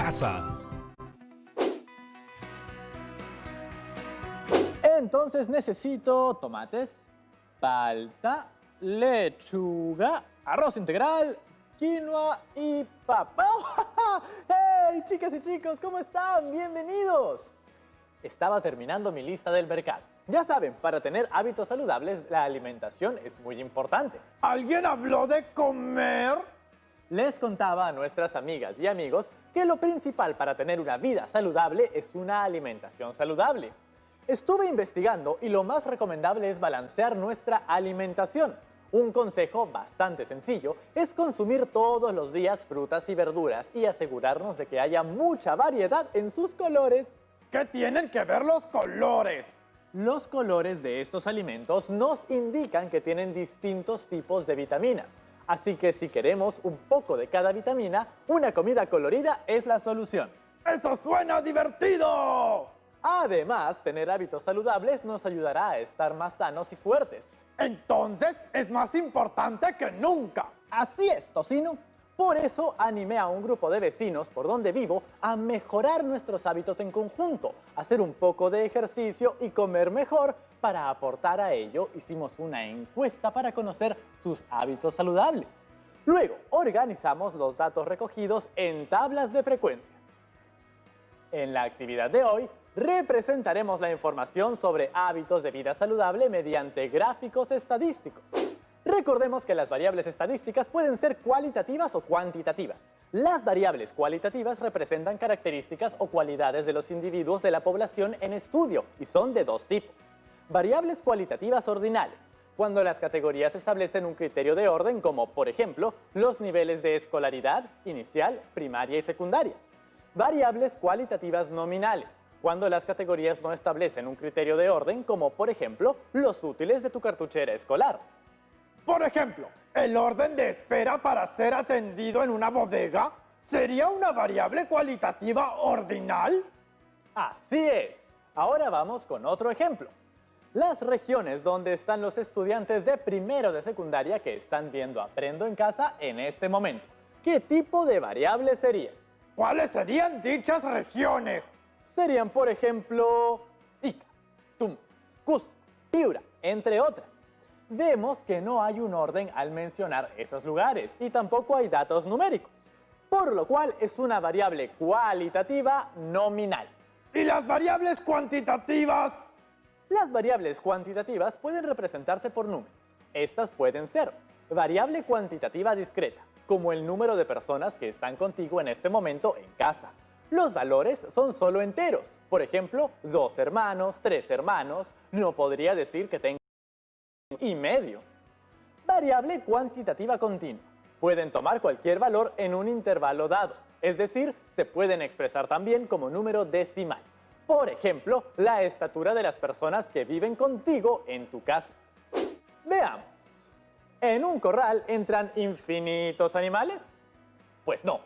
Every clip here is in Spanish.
casa. Entonces necesito tomates, palta, lechuga, arroz integral, quinoa y papa. ¡Hey, chicas y chicos! ¿Cómo están? ¡Bienvenidos! Estaba terminando mi lista del mercado. Ya saben, para tener hábitos saludables, la alimentación es muy importante. ¿Alguien habló de comer? Les contaba a nuestras amigas y amigos que lo principal para tener una vida saludable es una alimentación saludable. Estuve investigando y lo más recomendable es balancear nuestra alimentación. Un consejo bastante sencillo es consumir todos los días frutas y verduras y asegurarnos de que haya mucha variedad en sus colores. ¿Qué tienen que ver los colores? Los colores de estos alimentos nos indican que tienen distintos tipos de vitaminas. Así que si queremos un poco de cada vitamina, una comida colorida es la solución. ¡Eso suena divertido! Además, tener hábitos saludables nos ayudará a estar más sanos y fuertes. Entonces, es más importante que nunca. Así es, Tocino. Por eso animé a un grupo de vecinos por donde vivo a mejorar nuestros hábitos en conjunto, hacer un poco de ejercicio y comer mejor. Para aportar a ello, hicimos una encuesta para conocer sus hábitos saludables. Luego, organizamos los datos recogidos en tablas de frecuencia. En la actividad de hoy, representaremos la información sobre hábitos de vida saludable mediante gráficos estadísticos. Recordemos que las variables estadísticas pueden ser cualitativas o cuantitativas. Las variables cualitativas representan características o cualidades de los individuos de la población en estudio y son de dos tipos. Variables cualitativas ordinales, cuando las categorías establecen un criterio de orden como, por ejemplo, los niveles de escolaridad inicial, primaria y secundaria. Variables cualitativas nominales, cuando las categorías no establecen un criterio de orden como, por ejemplo, los útiles de tu cartuchera escolar. Por ejemplo, el orden de espera para ser atendido en una bodega sería una variable cualitativa ordinal. Así es. Ahora vamos con otro ejemplo. Las regiones donde están los estudiantes de primero de secundaria que están viendo Aprendo en Casa en este momento. ¿Qué tipo de variable sería? ¿Cuáles serían dichas regiones? Serían, por ejemplo, Ica, Tumbes, Cusco, Piura, entre otras. Vemos que no hay un orden al mencionar esos lugares y tampoco hay datos numéricos, por lo cual es una variable cualitativa nominal. ¿Y las variables cuantitativas? Las variables cuantitativas pueden representarse por números. Estas pueden ser variable cuantitativa discreta, como el número de personas que están contigo en este momento en casa. Los valores son solo enteros. Por ejemplo, 2 hermanos, 3 hermanos. No podría decir que tengo y medio. Variable cuantitativa continua. Pueden tomar cualquier valor en un intervalo dado. Es decir, se pueden expresar también como número decimal. Por ejemplo, la estatura de las personas que viven contigo en tu casa. Veamos. ¿En un corral entran infinitos animales? Pues no.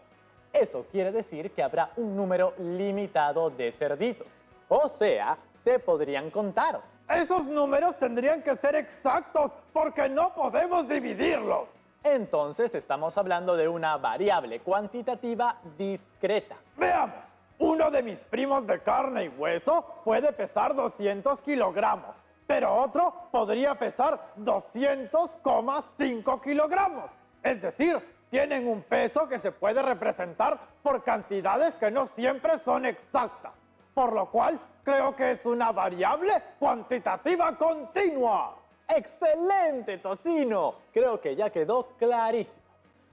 Eso quiere decir que habrá un número limitado de cerditos. O sea, se podrían contar. Esos números tendrían que ser exactos porque no podemos dividirlos. Entonces estamos hablando de una variable cuantitativa discreta. Veamos. Uno de mis primos de carne y hueso puede pesar 200 kilogramos, pero otro podría pesar 200,5 kilogramos. Es decir, tienen un peso que se puede representar por cantidades que no siempre son exactas, por lo cual creo que es una variable cuantitativa continua. ¡Excelente, Tocino! Creo que ya quedó clarísimo.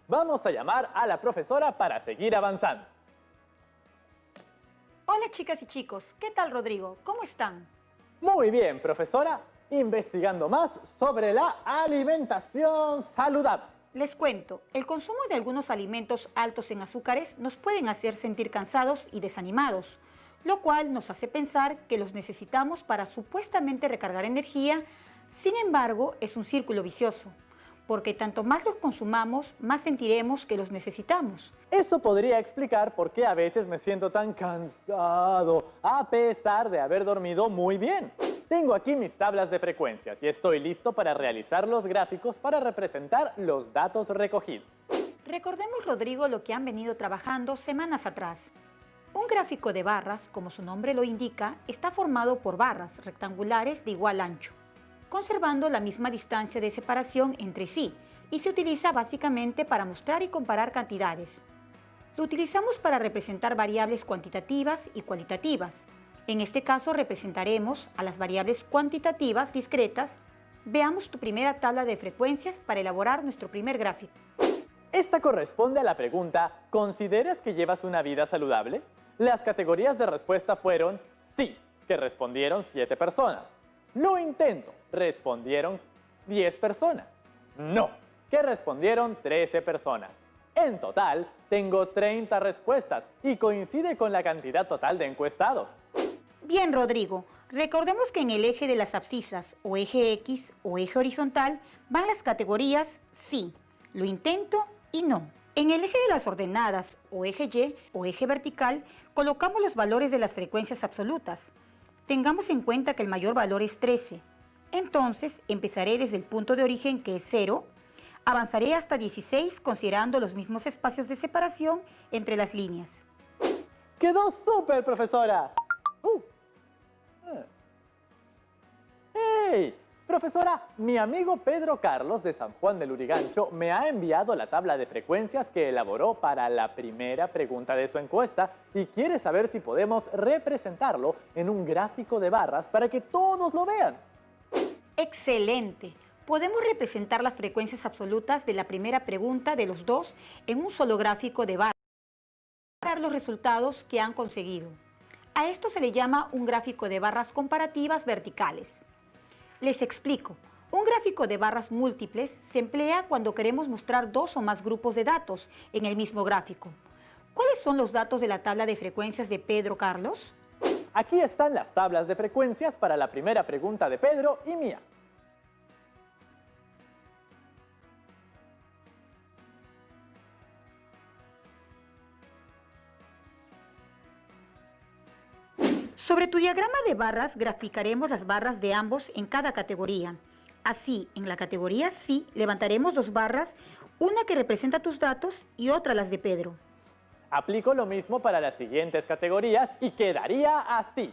Vamos a llamar a la profesora para seguir avanzando. Hola chicas y chicos, ¿qué tal Rodrigo? ¿Cómo están? Muy bien, profesora. Investigando más sobre la alimentación saludable. Les cuento, el consumo de algunos alimentos altos en azúcares nos pueden hacer sentir cansados y desanimados, lo cual nos hace pensar que los necesitamos para supuestamente recargar energía. Sin embargo, es un círculo vicioso, porque tanto más los consumamos, más sentiremos que los necesitamos. Eso podría explicar por qué a veces me siento tan cansado, a pesar de haber dormido muy bien. Tengo aquí mis tablas de frecuencias y estoy listo para realizar los gráficos para representar los datos recogidos. Recordemos, Rodrigo, lo que han venido trabajando semanas atrás. Un gráfico de barras, como su nombre lo indica, está formado por barras rectangulares de igual ancho, conservando la misma distancia de separación entre sí, y se utiliza básicamente para mostrar y comparar cantidades. Lo utilizamos para representar variables cuantitativas y cualitativas. En este caso representaremos a las variables cuantitativas discretas. Veamos tu primera tabla de frecuencias para elaborar nuestro primer gráfico. Esta corresponde a la pregunta, ¿consideras que llevas una vida saludable? Las categorías de respuesta fueron sí, que respondieron 7 personas. Lo intento, respondieron 10 personas. No, que respondieron 13 personas. En total, tengo 30 respuestas y coincide con la cantidad total de encuestados. Bien, Rodrigo, recordemos que en el eje de las abscisas, o eje X, o eje horizontal, van las categorías sí, lo intento y no. En el eje de las ordenadas, o eje Y, o eje vertical, colocamos los valores de las frecuencias absolutas. Tengamos en cuenta que el mayor valor es 13. Entonces, empezaré desde el punto de origen, que es 0, avanzaré hasta 16 considerando los mismos espacios de separación entre las líneas. ¡Quedó súper, profesora! ¡Hey! Profesora, mi amigo Pedro Carlos de San Juan del Lurigancho me ha enviado la tabla de frecuencias que elaboró para la primera pregunta de su encuesta y quiere saber si podemos representarlo en un gráfico de barras para que todos lo vean. ¡Excelente! Podemos representar las frecuencias absolutas de la primera pregunta de los dos en un solo gráfico de barras para ver los resultados que han conseguido. A esto se le llama un gráfico de barras comparativas verticales. Les explico. Un gráfico de barras múltiples se emplea cuando queremos mostrar dos o más grupos de datos en el mismo gráfico. ¿Cuáles son los datos de la tabla de frecuencias de Pedro Carlos? Aquí están las tablas de frecuencias para la primera pregunta de Pedro y mía. Sobre tu diagrama de barras graficaremos las barras de ambos en cada categoría. Así, en la categoría sí, levantaremos dos barras, una que representa tus datos y otra las de Pedro. Aplico lo mismo para las siguientes categorías y quedaría así.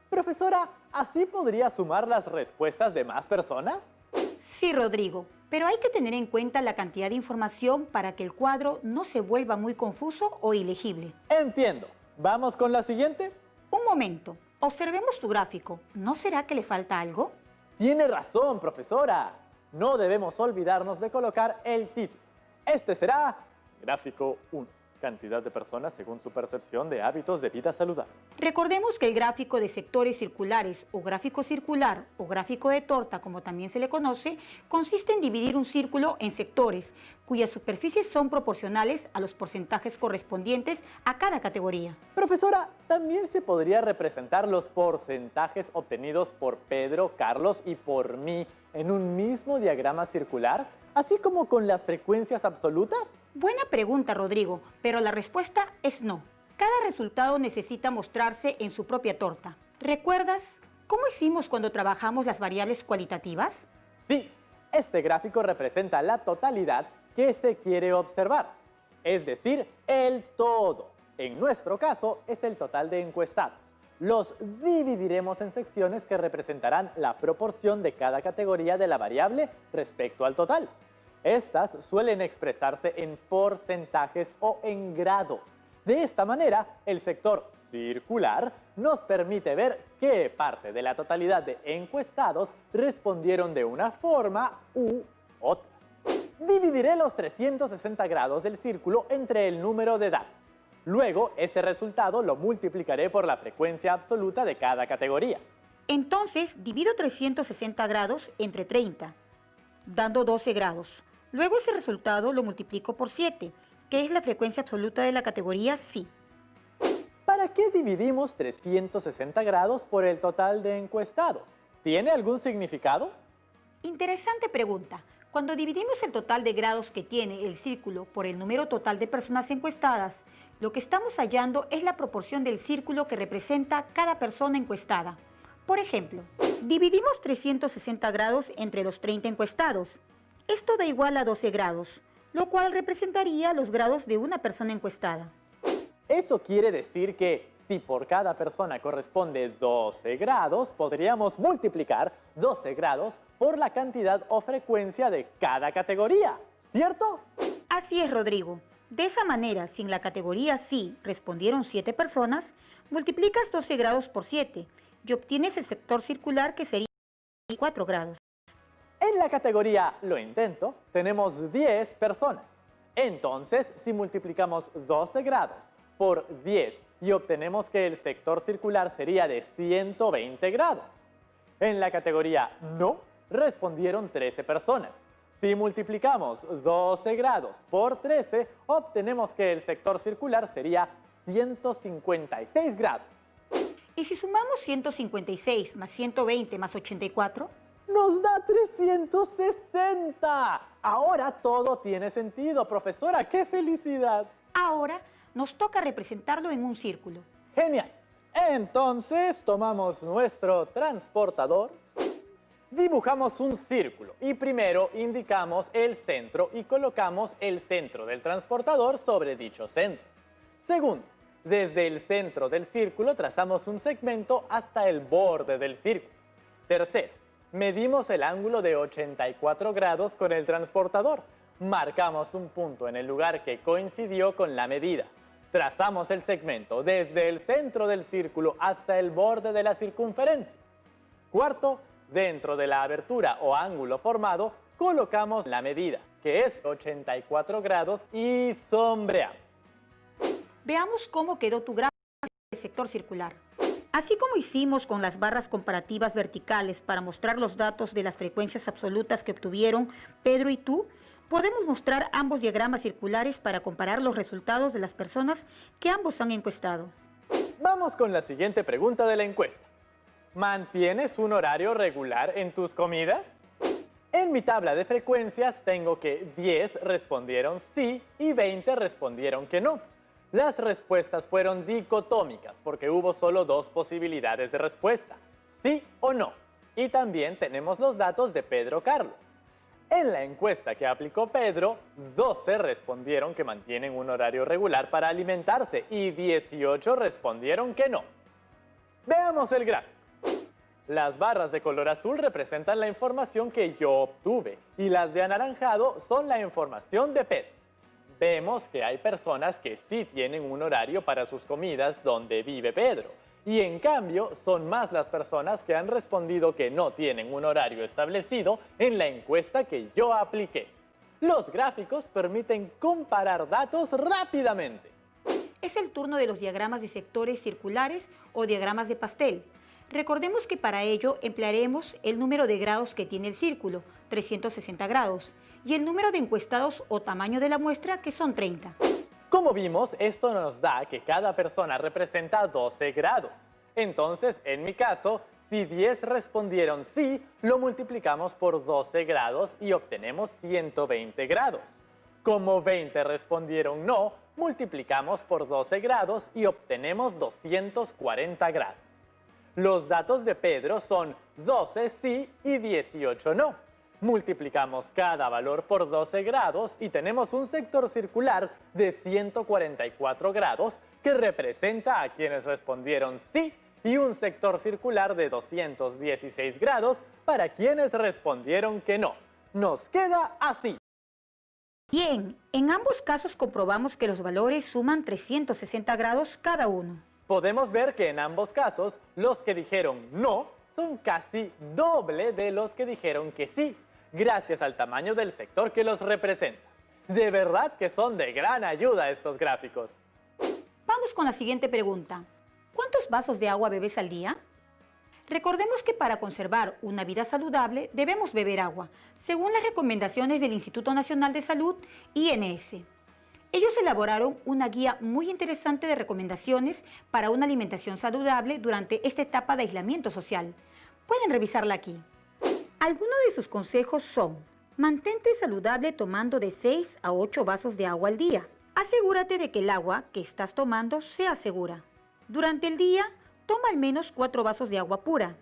Profesora, ¿así podría sumar las respuestas de más personas? Sí, Rodrigo, pero hay que tener en cuenta la cantidad de información para que el cuadro no se vuelva muy confuso o ilegible. Entiendo. ¿Vamos con la siguiente? Un momento, observemos tu gráfico. ¿No será que le falta algo? Tiene razón, profesora. No debemos olvidarnos de colocar el título. Este será gráfico 1. Cantidad de personas según su percepción de hábitos de vida saludable. Recordemos que el gráfico de sectores circulares o gráfico circular o gráfico de torta, como también se le conoce, consiste en dividir un círculo en sectores, cuyas superficies son proporcionales a los porcentajes correspondientes a cada categoría. Profesora, también se podría representar los porcentajes obtenidos por Pedro, Carlos y por mí en un mismo diagrama circular, así como con las frecuencias absolutas. Buena pregunta, Rodrigo, pero la respuesta es no. Cada resultado necesita mostrarse en su propia torta. ¿Recuerdas cómo hicimos cuando trabajamos las variables cualitativas? Sí, este gráfico representa la totalidad que se quiere observar, es decir, el todo. En nuestro caso, es el total de encuestados. Los dividiremos en secciones que representarán la proporción de cada categoría de la variable respecto al total. Estas suelen expresarse en porcentajes o en grados. De esta manera, el sector circular nos permite ver qué parte de la totalidad de encuestados respondieron de una forma u otra. Dividiré los 360 grados del círculo entre el número de datos. Luego, ese resultado lo multiplicaré por la frecuencia absoluta de cada categoría. Entonces, divido 360 grados entre 30, dando 12 grados. Luego ese resultado lo multiplico por 7, que es la frecuencia absoluta de la categoría sí. ¿Para qué dividimos 360 grados por el total de encuestados? ¿Tiene algún significado? Interesante pregunta. Cuando dividimos el total de grados que tiene el círculo por el número total de personas encuestadas, lo que estamos hallando es la proporción del círculo que representa cada persona encuestada. Por ejemplo, dividimos 360 grados entre los 30 encuestados. Esto da igual a 12 grados, lo cual representaría los grados de una persona encuestada. Eso quiere decir que si por cada persona corresponde 12 grados, podríamos multiplicar 12 grados por la cantidad o frecuencia de cada categoría, ¿cierto? Así es, Rodrigo. De esa manera, si en la categoría sí respondieron 7 personas, multiplicas 12 grados por 7 y obtienes el sector circular, que sería 4 grados. En la categoría Lo intento, tenemos 10 personas. Entonces, si multiplicamos 12 grados por 10 y obtenemos que el sector circular sería de 120 grados. En la categoría No, respondieron 13 personas. Si multiplicamos 12 grados por 13, obtenemos que el sector circular sería 156 grados. ¿Y si sumamos 156 más 120 más 84? ¡Nos da 360! Ahora todo tiene sentido, profesora. ¡Qué felicidad! Ahora nos toca representarlo en un círculo. ¡Genial! Entonces tomamos nuestro transportador, dibujamos un círculo y primero indicamos el centro y colocamos el centro del transportador sobre dicho centro. Segundo, desde el centro del círculo trazamos un segmento hasta el borde del círculo. Tercero, medimos el ángulo de 84 grados con el transportador. Marcamos un punto en el lugar que coincidió con la medida. Trazamos el segmento desde el centro del círculo hasta el borde de la circunferencia. Cuarto, dentro de la abertura o ángulo formado, colocamos la medida, que es 84 grados, y sombreamos. Veamos cómo quedó tu gráfico del sector circular. Así como hicimos con las barras comparativas verticales para mostrar los datos de las frecuencias absolutas que obtuvieron Pedro y tú, podemos mostrar ambos diagramas circulares para comparar los resultados de las personas que ambos han encuestado. Vamos con la siguiente pregunta de la encuesta. ¿Mantienes un horario regular en tus comidas? En mi tabla de frecuencias tengo que 10 respondieron sí y 20 respondieron que no. Las respuestas fueron dicotómicas porque hubo solo 2 posibilidades de respuesta, sí o no. Y también tenemos los datos de Pedro Carlos. En la encuesta que aplicó Pedro, 12 respondieron que mantienen un horario regular para alimentarse y 18 respondieron que no. Veamos el gráfico. Las barras de color azul representan la información que yo obtuve y las de anaranjado son la información de Pedro. Vemos que hay personas que sí tienen un horario para sus comidas donde vive Pedro, y en cambio son más las personas que han respondido que no tienen un horario establecido en la encuesta que yo apliqué. Los gráficos permiten comparar datos rápidamente. Es el turno de los diagramas de sectores circulares o diagramas de pastel. Recordemos que para ello emplearemos el número de grados que tiene el círculo, 360 grados, y el número de encuestados o tamaño de la muestra, que son 30. Como vimos, esto nos da que cada persona representa 12 grados. Entonces, en mi caso, si 10 respondieron sí, lo multiplicamos por 12 grados y obtenemos 120 grados. Como 20 respondieron no, multiplicamos por 12 grados y obtenemos 240 grados. Los datos de Pedro son 12 sí y 18 no. Multiplicamos cada valor por 12 grados y tenemos un sector circular de 144 grados que representa a quienes respondieron sí y un sector circular de 216 grados para quienes respondieron que no. Nos queda así. Bien, en ambos casos comprobamos que los valores suman 360 grados cada uno. Podemos ver que en ambos casos los que dijeron no son casi doble de los que dijeron que sí, gracias al tamaño del sector que los representa. De verdad que son de gran ayuda estos gráficos. Vamos con la siguiente pregunta. ¿Cuántos vasos de agua bebes al día? Recordemos que para conservar una vida saludable debemos beber agua, según las recomendaciones del Instituto Nacional de Salud, INS. Ellos elaboraron una guía muy interesante de recomendaciones para una alimentación saludable durante esta etapa de aislamiento social. Pueden revisarla aquí. Algunos de sus consejos son: mantente saludable tomando de 6 a 8 vasos de agua al día. Asegúrate de que el agua que estás tomando sea segura. Durante el día, toma al menos 4 vasos de agua pura.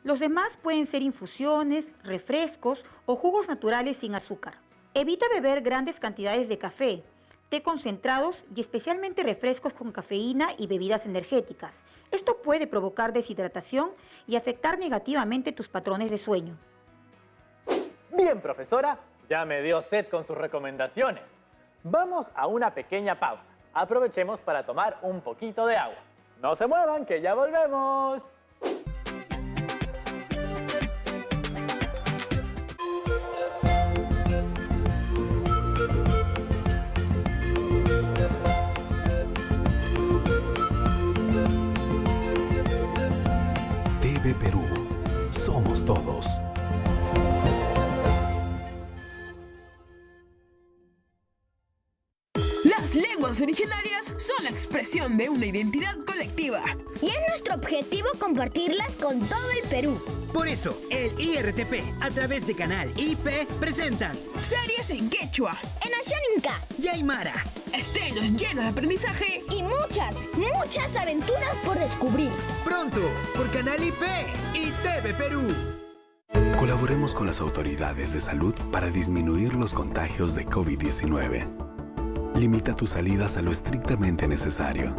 Los demás pueden ser infusiones, refrescos o jugos naturales sin azúcar. Evita beber grandes cantidades de café. té concentrados y especialmente refrescos con cafeína y bebidas energéticas. Esto puede provocar deshidratación y afectar negativamente tus patrones de sueño. Bien, profesora, ya me dio sed con sus recomendaciones. Vamos a una pequeña pausa. Aprovechemos para tomar un poquito de agua. No se muevan, que ya volvemos. TV Perú. Somos todos. Las lenguas originarias son la expresión de una identidad colectiva. Y es nuestro objetivo compartirlas con todo el Perú. Por eso, el IRTP, a través de Canal IP, presentan Series en quechua, En Ashaninka. y Aymara. estilos llenos de aprendizaje. Y muchas aventuras por descubrir. Pronto, por Canal IP y TV Perú. Colaboremos con las autoridades de salud para disminuir los contagios de COVID-19. Limita tus salidas a lo estrictamente necesario.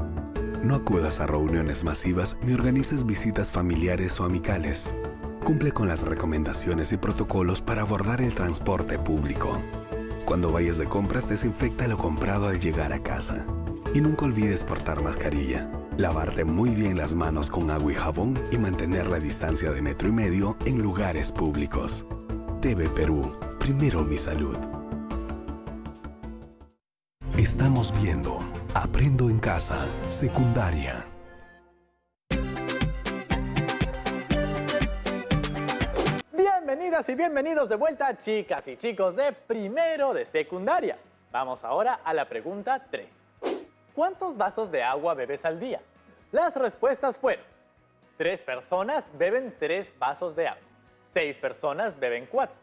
No acudas a reuniones masivas ni organices visitas familiares o amicales. Cumple con las recomendaciones y protocolos para abordar el transporte público. Cuando vayas de compras, desinfecta lo comprado al llegar a casa. Y nunca olvides portar mascarilla, lavarte muy bien las manos con agua y jabón y mantener la distancia de 1,5 metros en lugares públicos. TV Perú, primero mi salud. Estamos viendo Aprendo en Casa, secundaria. Bienvenidas y bienvenidos de vuelta, chicas y chicos de primero de secundaria. Vamos ahora a la pregunta 3. ¿Cuántos vasos de agua bebes al día? Las respuestas fueron: 3 personas beben 3 vasos de agua, 6 personas beben 4,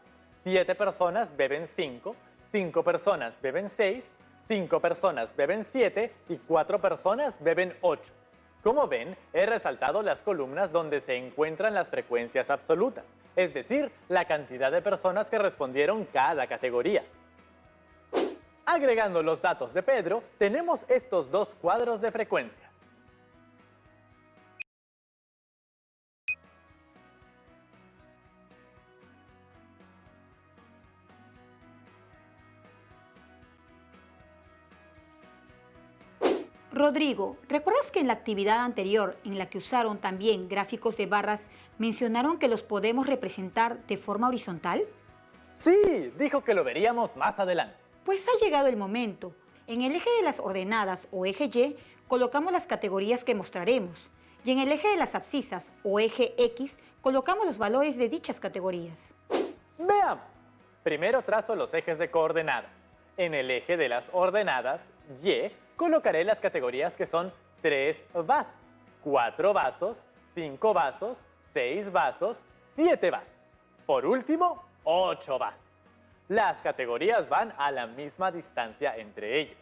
7 personas beben 5, 5 personas beben 6, 5 personas beben 7 y 4 personas beben 8. Como ven, he resaltado las columnas donde se encuentran las frecuencias absolutas, es decir, la cantidad de personas que respondieron cada categoría. Agregando los datos de Pedro, tenemos estos 2 cuadros de frecuencias. Rodrigo, ¿recuerdas que en la actividad anterior, en la que usaron también gráficos de barras, mencionaron que los podemos representar de forma horizontal? Sí, dijo que lo veríamos más adelante. Pues ha llegado el momento. En el eje de las ordenadas o eje Y, colocamos las categorías que mostraremos. Y en el eje de las abscisas o eje X, colocamos los valores de dichas categorías. Veamos. Primero trazo los ejes de coordenadas. En el eje de las ordenadas, Y, colocaré las categorías que son 3 vasos, 4 vasos, 5 vasos, 6 vasos, 7 vasos. Por último, 8 vasos. Las categorías van a la misma distancia entre ellas.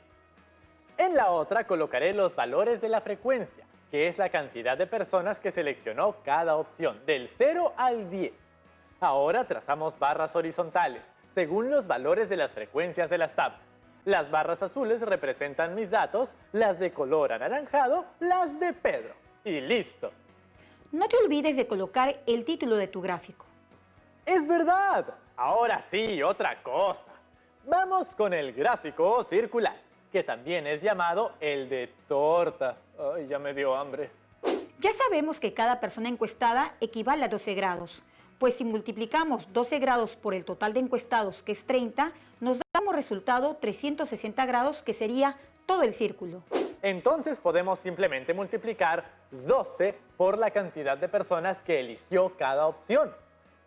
En la otra colocaré los valores de la frecuencia, que es la cantidad de personas que seleccionó cada opción, del 0 al 10. Ahora trazamos barras horizontales, según los valores de las frecuencias de las tablas. Las barras azules representan mis datos, las de color anaranjado, las de Pedro. Y listo. No te olvides de colocar el título de tu gráfico. ¡Es verdad! Ahora sí, otra cosa. Vamos con el gráfico circular, que también es llamado el de torta. Ay, ya me dio hambre. Ya sabemos que cada persona encuestada equivale a 12 grados. Pues si multiplicamos 12 grados por el total de encuestados, que es 30, nos da como resultado 360 grados, que sería todo el círculo. Entonces podemos simplemente multiplicar 12 por la cantidad de personas que eligió cada opción.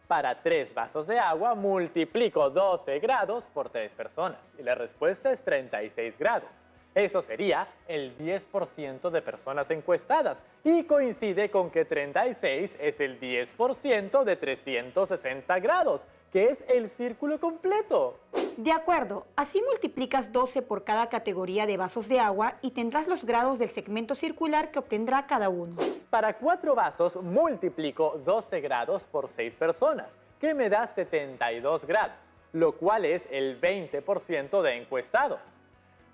Para 3 vasos de agua multiplico 12 grados por 3 personas y la respuesta es 36 grados. Eso sería el 10% de personas encuestadas y coincide con que 36 es el 10% de 360 grados, que es el círculo completo. De acuerdo, así multiplicas 12 por cada categoría de vasos de agua y tendrás los grados del segmento circular que obtendrá cada uno. Para 4 vasos multiplico 12 grados por 6 personas, que me da 72 grados, lo cual es el 20% de encuestados.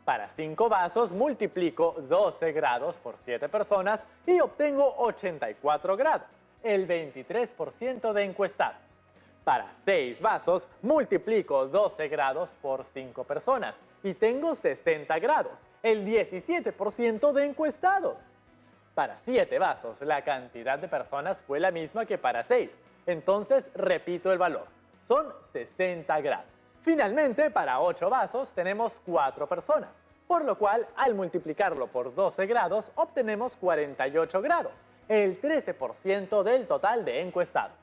Para 5 vasos multiplico 12 grados por 7 personas y obtengo 84 grados, el 23% de encuestados. Para 6 vasos multiplico 12 grados por 5 personas y tengo 60 grados, el 17% de encuestados. Para 7 vasos la cantidad de personas fue la misma que para 6, entonces repito el valor, son 60 grados. Finalmente, para 8 vasos tenemos 4 personas, por lo cual al multiplicarlo por 12 grados obtenemos 48 grados, el 13% del total de encuestados.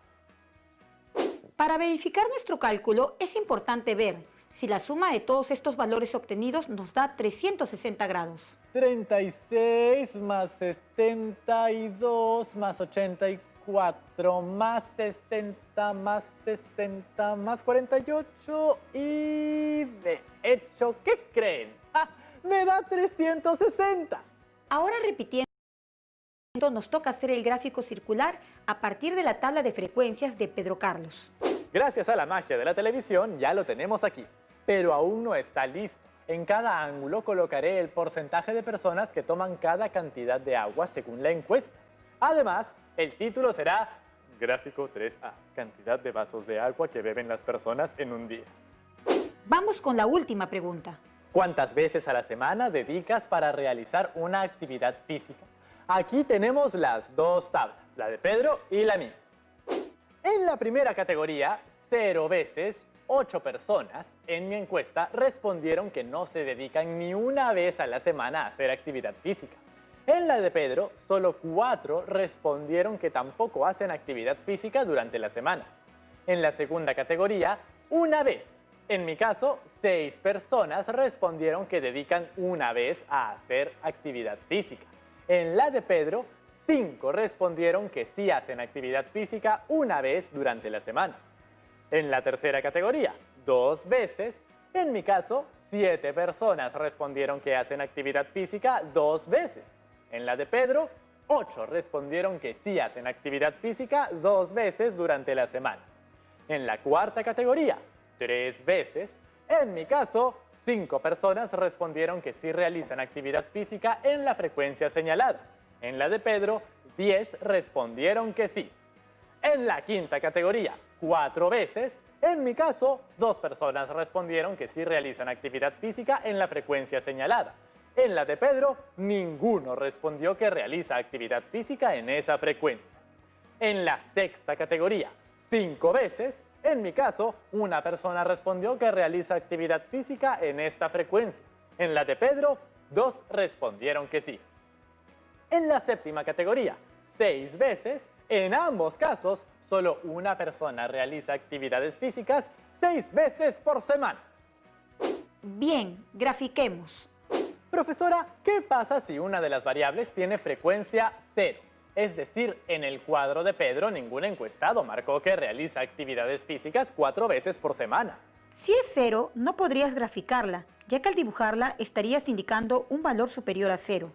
Para verificar nuestro cálculo es importante ver si la suma de todos estos valores obtenidos nos da 360 grados. 36 más 72 más 84 más 60 más 60 más 48 y de hecho, ¿qué creen? ¡Ah! Me da 360. Ahora repitiendo, nos toca hacer el gráfico circular a partir de la tabla de frecuencias de Pedro Carlos. Gracias a la magia de la televisión ya lo tenemos aquí, pero aún no está listo. En cada ángulo colocaré el porcentaje de personas que toman cada cantidad de agua según la encuesta. Además, el título será Gráfico 3A, cantidad de vasos de agua que beben las personas en un día. Vamos con la última pregunta. ¿Cuántas veces a la semana dedicas para realizar una actividad física? Aquí tenemos las dos tablas, la de Pedro y la mía. En la primera categoría, 0 veces, 8 personas en mi encuesta respondieron que no se dedican ni una vez a la semana a hacer actividad física. En la de Pedro, solo 4 respondieron que tampoco hacen actividad física durante la semana. En la segunda categoría, una vez. En mi caso, 6 personas respondieron que dedican una vez a hacer actividad física. En la de Pedro, 5 respondieron que sí hacen actividad física una vez durante la semana. En la tercera categoría, 2 veces. En mi caso, 7 personas respondieron que hacen actividad física 2 veces. En la de Pedro, 8 respondieron que sí hacen actividad física 2 veces durante la semana. En la cuarta categoría, 3 veces. En mi caso, 5 personas respondieron que sí realizan actividad física en la frecuencia señalada. En la de Pedro, 10 respondieron que sí. En la quinta categoría, 4 veces. En mi caso, 2 personas respondieron que sí realizan actividad física en la frecuencia señalada. En la de Pedro, ninguno respondió que realiza actividad física en esa frecuencia. En la sexta categoría, 5 veces. En mi caso, una persona respondió que realiza actividad física en esta frecuencia. En la de Pedro, 2 respondieron que sí. En la séptima categoría, 6 veces. En ambos casos, solo una persona realiza actividades físicas 6 veces por semana. Bien, grafiquemos. Profesora, ¿qué pasa si una de las variables tiene frecuencia 0? Es decir, en el cuadro de Pedro ningún encuestado marcó que realiza actividades físicas 4 veces por semana. Si es 0, no podrías graficarla, ya que al dibujarla estarías indicando un valor superior a 0.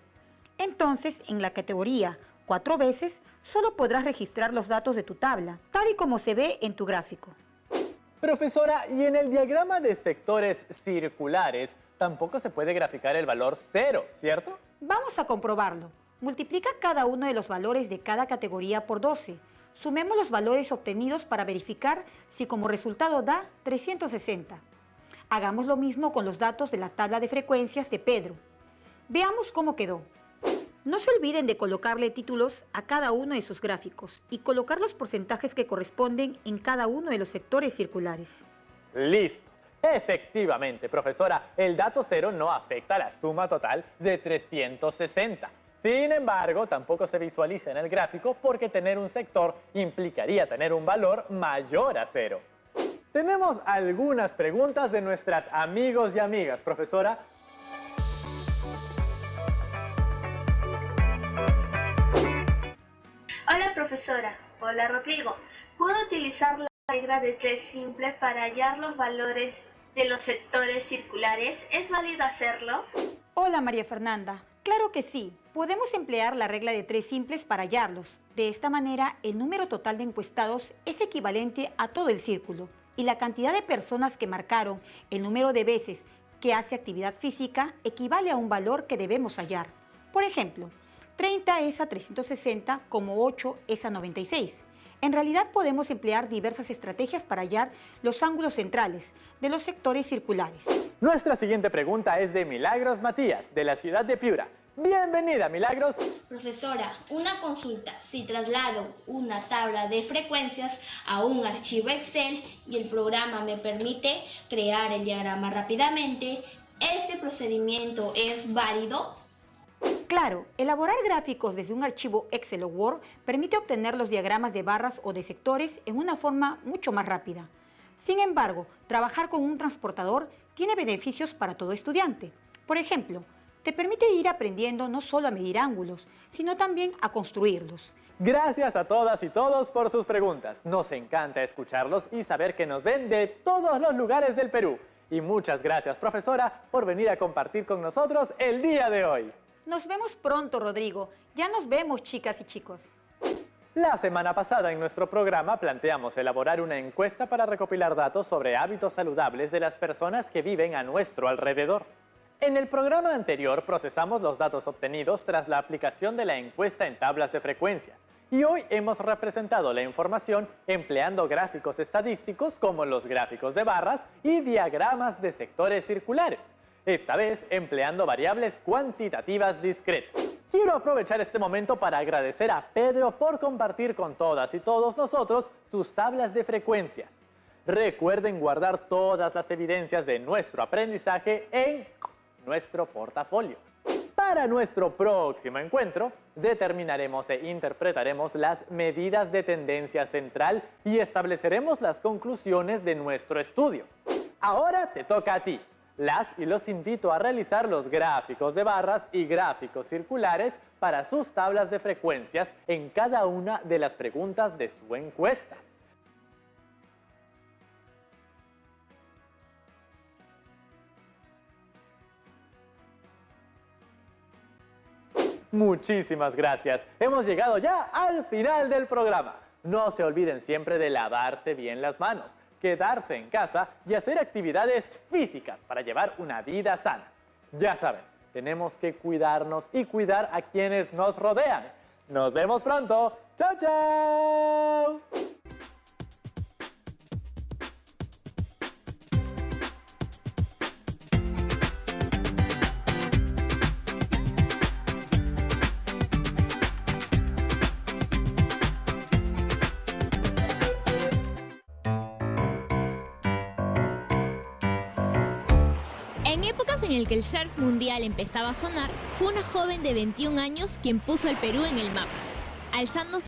Entonces, en la categoría 4 veces, solo podrás registrar los datos de tu tabla, tal y como se ve en tu gráfico. Profesora, y en el diagrama de sectores circulares tampoco se puede graficar el valor 0, ¿cierto? Vamos a comprobarlo. Multiplica cada uno de los valores de cada categoría por 12. Sumemos los valores obtenidos para verificar si como resultado da 360. Hagamos lo mismo con los datos de la tabla de frecuencias de Pedro. Veamos cómo quedó. No se olviden de colocarle títulos a cada uno de sus gráficos y colocar los porcentajes que corresponden en cada uno de los sectores circulares. ¡Listo! Efectivamente, profesora, el dato 0 no afecta a la suma total de 360. Sin embargo, tampoco se visualiza en el gráfico porque tener un sector implicaría tener un valor mayor a 0. Tenemos algunas preguntas de nuestras amigos y amigas, profesora. Hola profesora, hola Rodrigo. ¿Puedo utilizar la regla de 3 simple para hallar los valores de los sectores circulares? ¿Es válido hacerlo? Hola María Fernanda, claro que sí. Podemos emplear la regla de 3 simples para hallarlos. De esta manera, el número total de encuestados es equivalente a todo el círculo y la cantidad de personas que marcaron el número de veces que hace actividad física equivale a un valor que debemos hallar. Por ejemplo, 30 es a 360 como 8 es a 96. En realidad podemos emplear diversas estrategias para hallar los ángulos centrales de los sectores circulares. Nuestra siguiente pregunta es de Milagros Matías, de la ciudad de Piura. Bienvenida, Milagros. Profesora, una consulta. Si traslado una tabla de frecuencias a un archivo Excel y el programa me permite crear el diagrama rápidamente, ¿ese procedimiento es válido? Claro, elaborar gráficos desde un archivo Excel o Word permite obtener los diagramas de barras o de sectores en una forma mucho más rápida. Sin embargo, trabajar con un transportador tiene beneficios para todo estudiante. Por ejemplo, te permite ir aprendiendo no solo a medir ángulos, sino también a construirlos. Gracias a todas y todos por sus preguntas. Nos encanta escucharlos y saber que nos ven de todos los lugares del Perú. Y muchas gracias, profesora, por venir a compartir con nosotros el día de hoy. Nos vemos pronto, Rodrigo. Ya nos vemos, chicas y chicos. La semana pasada en nuestro programa planteamos elaborar una encuesta para recopilar datos sobre hábitos saludables de las personas que viven a nuestro alrededor. En el programa anterior procesamos los datos obtenidos tras la aplicación de la encuesta en tablas de frecuencias y hoy hemos representado la información empleando gráficos estadísticos como los gráficos de barras y diagramas de sectores circulares, esta vez empleando variables cuantitativas discretas. Quiero aprovechar este momento para agradecer a Pedro por compartir con todas y todos nosotros sus tablas de frecuencias. Recuerden guardar todas las evidencias de nuestro aprendizaje en nuestro portafolio. Para nuestro próximo encuentro, determinaremos e interpretaremos las medidas de tendencia central y estableceremos las conclusiones de nuestro estudio. Ahora te toca a ti. Las y los invito a realizar los gráficos de barras y gráficos circulares para sus tablas de frecuencias en cada una de las preguntas de su encuesta. Muchísimas gracias. Hemos llegado ya al final del programa. No se olviden siempre de lavarse bien las manos, quedarse en casa y hacer actividades físicas para llevar una vida sana. Ya saben, tenemos que cuidarnos y cuidar a quienes nos rodean. Nos vemos pronto. ¡Chao, chao! En el que el surf mundial empezaba a sonar, fue una joven de 21 años quien puso al Perú en el mapa, alzándose